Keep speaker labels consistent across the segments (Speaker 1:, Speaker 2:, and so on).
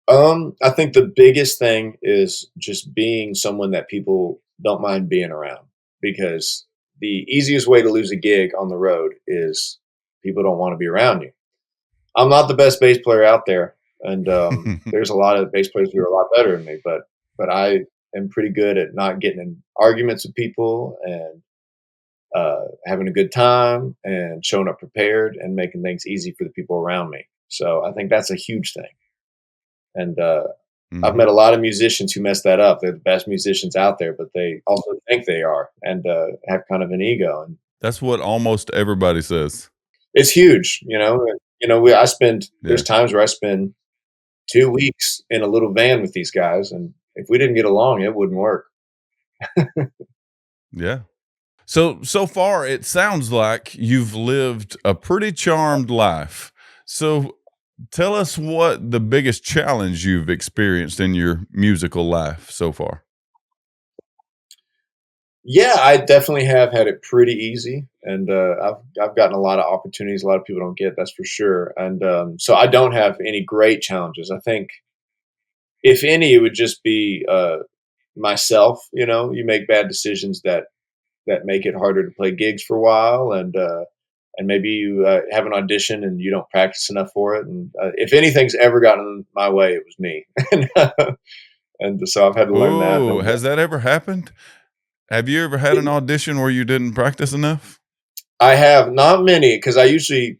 Speaker 1: I think the biggest thing is just being someone that people don't mind being around because the easiest way to lose a gig on the road is people don't want to be around you. I'm not the best bass player out there, and there's a lot of bass players who are a lot better than me, but I am pretty good at not getting in arguments with people and having a good time and showing up prepared and making things easy for the people around me. So I think that's a huge thing. And I've
Speaker 2: Hmm.
Speaker 1: met a lot of musicians who mess that up. They're the best musicians out there, but they also think they are and have kind of an ego. And
Speaker 2: That's what almost everybody says.
Speaker 1: it's huge, I spend there's
Speaker 2: Yeah.
Speaker 1: times where I spend 2 weeks in a little van with these guys, and if we didn't get along, it wouldn't work.
Speaker 2: Yeah. So far, it sounds like you've lived a pretty charmed life. So tell us what the biggest challenge you've experienced in your musical life so far.
Speaker 1: Yeah, I definitely have had it pretty easy, and I've gotten a lot of opportunities a lot of people don't get. That's for sure. And so I don't have any great challenges. I think if any, it would just be myself. You make bad decisions that make it harder to play gigs for a while, and maybe you have an audition and you don't practice enough for it. And if anything's ever gotten my way, it was me, and so I've had to learn that.
Speaker 2: Oh,
Speaker 1: And
Speaker 2: has that ever happened? Have you ever had an audition where you didn't practice enough?
Speaker 1: I have not many because I usually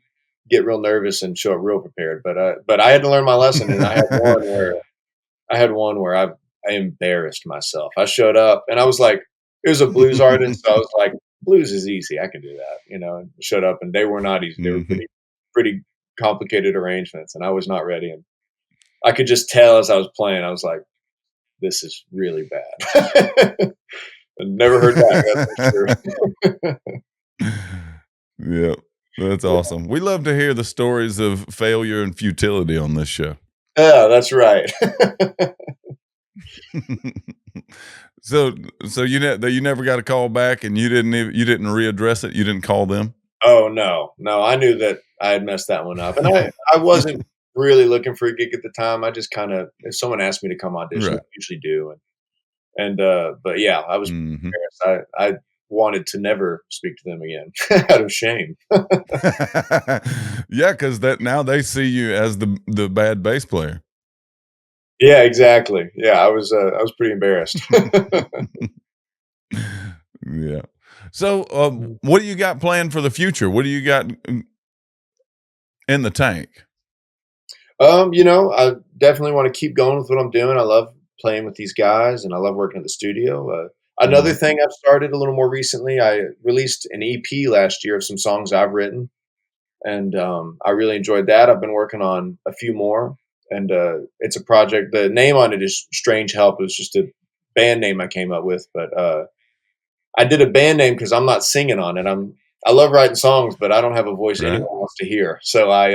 Speaker 1: get real nervous and show up real prepared. But I had to learn my lesson, and I had one where I embarrassed myself. I showed up and I was like, it was a blues artist, so I was like, blues is easy, I can do that, and showed up and they were not easy. They were
Speaker 2: Mhm.
Speaker 1: pretty complicated arrangements, and I was not ready. And I could just tell as I was playing, I was like, this is really bad. And never heard back, that's for sure.
Speaker 2: Yeah, that's awesome. We love to hear the stories of failure and futility on this show.
Speaker 1: Yeah, that's right.
Speaker 2: So so you never got a call back and you didn't readdress it, you didn't call them?
Speaker 1: Oh, no. No, I knew that I had messed that one up, and I wasn't really looking for a gig at the time. I just kinda if someone asked me to come audition, I
Speaker 2: Right.
Speaker 1: usually do, but yeah, I was
Speaker 2: Mhm.
Speaker 1: embarrassed. I wanted to never speak to them again out of shame.
Speaker 2: Yeah, because that now they see you as the bad bass player.
Speaker 1: Yeah, exactly. Yeah, I was pretty embarrassed.
Speaker 2: Yeah. So, what do you got planned for the future? What do you got in the tank?
Speaker 1: I definitely wanna keep going with what I'm doing. I love playing with these guys, and I love working at the studio. Another
Speaker 2: Mhm.
Speaker 1: thing I've started a little more recently, I released an EP last year of some songs I've written, and I really enjoyed that. I've been working on a few more, and it's a project. The name on it is Strange Help. It was just a band name I came up with, but I did a band name because I'm not singing on it. I love writing songs, but I don't have a voice
Speaker 2: Right?
Speaker 1: anyone wants to hear. So I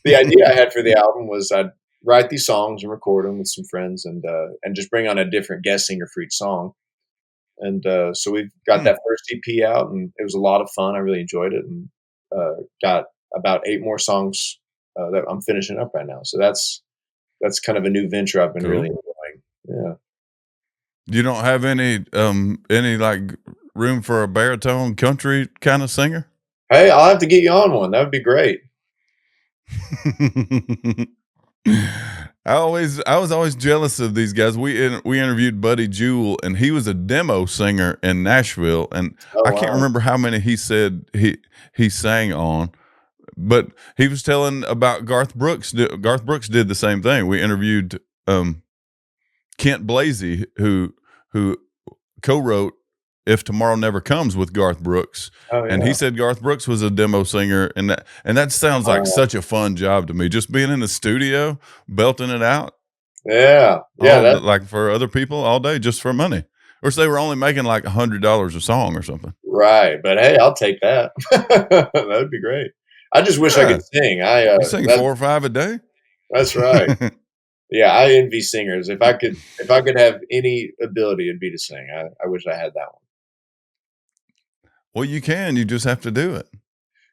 Speaker 1: the idea I had for the album was I'd write these songs and record them with some friends, and just bring on a different guest singer for each song. And so we've got
Speaker 2: Hmm.
Speaker 1: that first EP out, and it was a lot of fun. I really enjoyed it, and got about 8 more songs that I'm finishing up right now. So that's kind of a new venture I've been really
Speaker 2: Cool.
Speaker 1: enjoying. Yeah.
Speaker 2: You don't have any like room for a baritone country kind of singer?
Speaker 1: Hey, I'll have to get you on one. That would be great.
Speaker 2: I was always jealous of these guys. We interviewed Buddy Jewell, and he was a demo singer in Nashville, and
Speaker 1: Oh
Speaker 2: I can't
Speaker 1: wow.
Speaker 2: remember how many he said he sang on, but he was telling about Garth Brooks. Garth Brooks did the same thing. We interviewed Kent Blasey, who co-wrote "If Tomorrow Never Comes" with Garth Brooks,
Speaker 1: Oh
Speaker 2: and he
Speaker 1: yeah.
Speaker 2: said Garth Brooks was a demo singer, and that sounds like
Speaker 1: Uh,
Speaker 2: such a fun job to me. Just being in the studio, belting it out
Speaker 1: yeah. Yeah.
Speaker 2: all
Speaker 1: That's
Speaker 2: like for other people all day just for money. Or if they were only making like $100 a song or something.
Speaker 1: right. But hey, I'll take that. That would be great. I just wish I
Speaker 2: Yeah,
Speaker 1: could sing.
Speaker 2: you sing
Speaker 1: That
Speaker 2: 4 or 5 a day.
Speaker 1: that's right. Yeah, I envy singers. If I could have any ability, it'd be to sing. I wish I had that one.
Speaker 2: Well, you can. You just have to do it.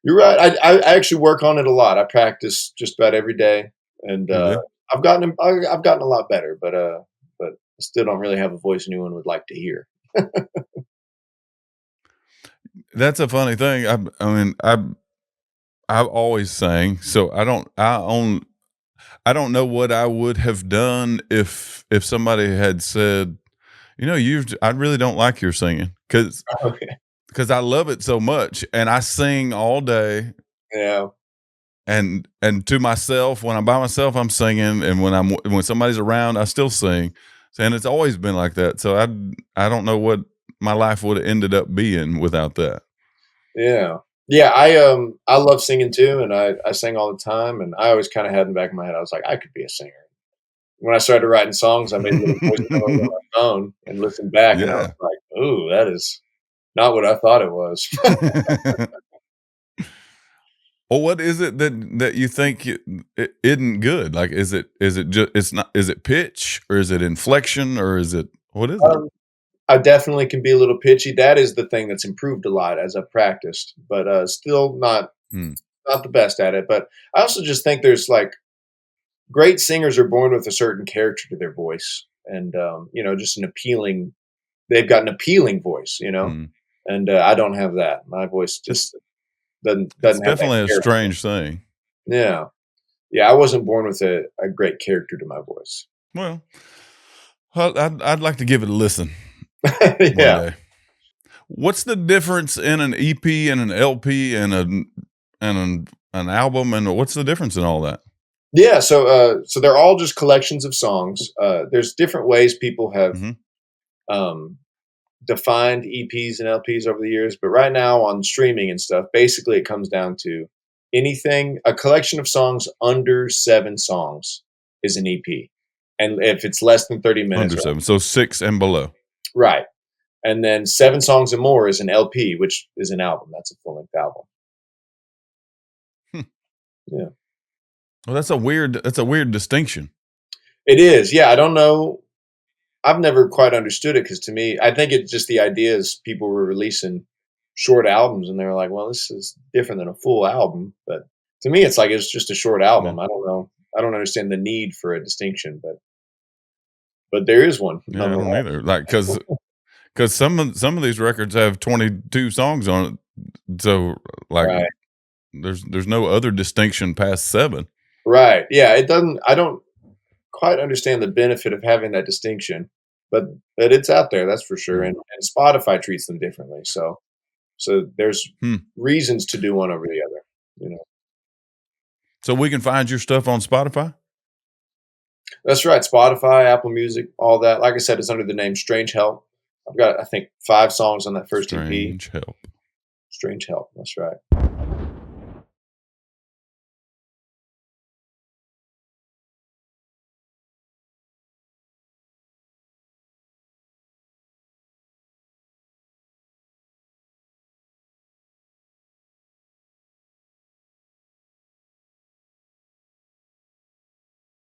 Speaker 1: You're right. I actually work on it a lot. I practice just about every day, and
Speaker 2: Yeah.
Speaker 1: I've gotten a lot better, but I still don't really have a voice anyone would like to hear.
Speaker 2: That's a funny thing. I've always sang, so I don't know what I would have done if somebody had said, you know, I really don't like your singing
Speaker 1: Okay.
Speaker 2: because I love it so much, and I sing all day,
Speaker 1: Yeah.
Speaker 2: and to myself when I'm by myself, I'm singing, and when somebody's around, I still sing, and it's always been like that. So I don't know what my life would have ended up being without that.
Speaker 1: Yeah. Yeah, I love singing too, and I sing all the time, and I always kinda had in the back of my head, I was like, "I could be a singer." When I started writing songs, I made little voice memos on my phone and listened back, and I was
Speaker 2: Yeah.
Speaker 1: like, "Ooh, that is not what I thought it was."
Speaker 2: Well, what is it that you think it isn't good? Like, is it just it's not is it pitch or is it inflection or is it what is it?
Speaker 1: Um, I definitely can be a little pitchy. That is the thing that's improved a lot as I've practiced, but, still
Speaker 2: Hmm.
Speaker 1: not the best at it, but I also just think there's, like, great singers are born with a certain character to their voice and, just an appealing they've got an appealing voice,
Speaker 2: Hmm.
Speaker 1: and, I don't have that. My voice
Speaker 2: It's
Speaker 1: just
Speaker 2: it's
Speaker 1: doesn't have that
Speaker 2: definitely a
Speaker 1: character.
Speaker 2: strange thing.
Speaker 1: Yeah. Yeah, I wasn't born with a great character to my voice.
Speaker 2: Well, I'd like to give it a listen one
Speaker 1: Yeah.
Speaker 2: day. What's the difference in an EP and an LP and an album and what's the difference in all that?
Speaker 1: Yeah, so they're all just collections of songs. There's different ways people have,
Speaker 2: Mhm.
Speaker 1: um, defined EPs and LPs over the years, but right now on streaming and stuff, basically it comes down to anything a collection of songs under 7 songs is an EP, and if it's less than 30 minutes
Speaker 2: Under 7. So 6 and below.
Speaker 1: right, and then 7 songs and more is an LP, which is an album, that's a full-length album.
Speaker 2: Hmm.
Speaker 1: Yeah.
Speaker 2: Well, that's a weird distinction.
Speaker 1: It is, yeah, I don't know I've never quite understood it because to me, I think it's just the idea is people were releasing short albums and they were like, "Well, this is different than a full album." But to me, it's like it's just a short
Speaker 2: Yeah.
Speaker 1: album. I don't know. I don't understand the need for a distinction, but there is one
Speaker 2: Yeah, I don't
Speaker 1: nonetheless.
Speaker 2: either. Like cuz some of these records have 22 songs on it. So like
Speaker 1: Right.
Speaker 2: there's no other distinction past 7.
Speaker 1: Right. Yeah. It doesn't. I don't quite understand the benefit of having that distinction, but it's out there. That's for sure.
Speaker 2: Hmm.
Speaker 1: And Spotify treats them differently. So there's
Speaker 2: Hmm.
Speaker 1: reasons to do one over the other. You know.
Speaker 2: So we can find your stuff on Spotify?
Speaker 1: That's right. Spotify, Apple Music, all that. Like I said, it's under the name Strange Help. I've got, I think, 5 songs on that first EP.
Speaker 2: Strange help.
Speaker 1: Strange Help. That's right.